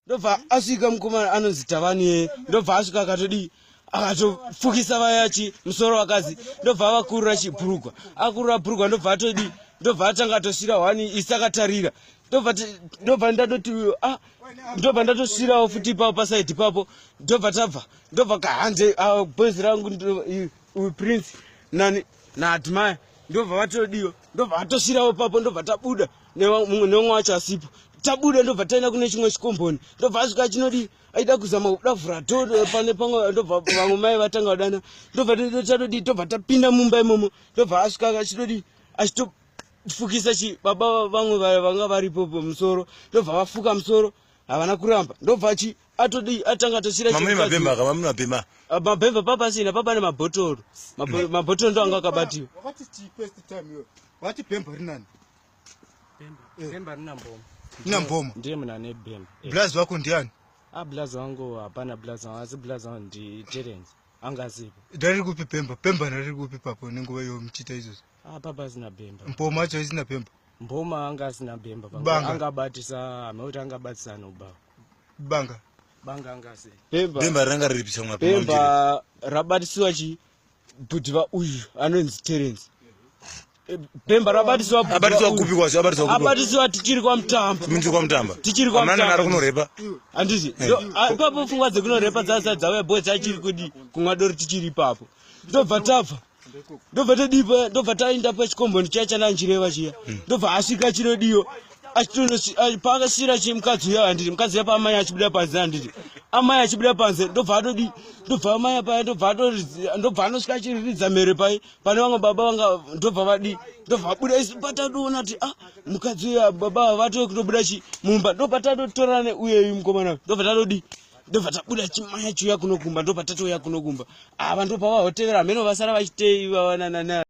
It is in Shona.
ndobva asvika mukomana anonzi Tavani ndobva asvika akatodi akatofukisa vayachi musoro wakazi ndobva avakurura chibhurugwa akurura bhurugwa ndobva atanga atosvira hwani isakatarira ndobva ndobva ndatosvirawo futi ipapo pasaidi ipapo ndobva tabva ndobva kahande bhozi rangu Prince nani naAdmire ndobva vatodiyo ndobva atosvirawo papo ndobva tabuda nemumwe wacho asipo tabuda ndobva taenda kune chimwe chikomboni ndobva asvika chinodi aida kuzama kudavhura dho pane pamwe ndobva vamwe mai vatanga kudana ndobva tatodi ndobva tapinda mumba imomo ndobva asvika achitodi achitofukisa baba vamwe vanga varipo musoro ndobva vafuka musoro havana kuramba ndobva atodi atanga toshira mabhemba papasina papane mabhotoro ndo anga akabatiwa wati bhemba rinani bhemba rina mboma ndiye muna nebhemba blazi wako ndiani blazi wangu hapana blazi wangu asi blazi wangu ndi Terence angasipo ndari kupi bhemba nari kupi papo nenguva iyo mchita izvozvo papa asina bhemba mboma acho isina bhemba mboma anga asina bhemba angabatisa hamauti angabatisa nobaba banga angasi bhemba ranga riripisha mwa bhemba rabatisiwa bhudhiva uyu anonzi Terence bhemba rabatisiwa kupi kwasi abatisiwa tichiri kwa mutamba tichiri kwa mutamba nari kunorepa handisi ipapo pfungwa dzekunorepa dzasa dzauya bhozi achiri kudi kumwa doro tichiri ipapo ndobva tabva ndobva taenda pachikomboni chiya chananjireva chiya ndobva asvika chinodiyo pakasvira mukadzi uya handiti mukadzi uya paamai achibuda panze handiti amai achibuda panze ndobva amai apaya ndobva anosvika achiriridza mhere pai pane vamwe baba vanga ndobva vabuda isi patatoona kuti mukadzi uya baba vatoi kutobuda mumba ndobva tatotorana neuyeyu mukomana ndobva tabuda chimaya chiuya kunokumba ndobva tatouya kunokumba ava ndobva vahotevera hameno vasara vachitei vawanana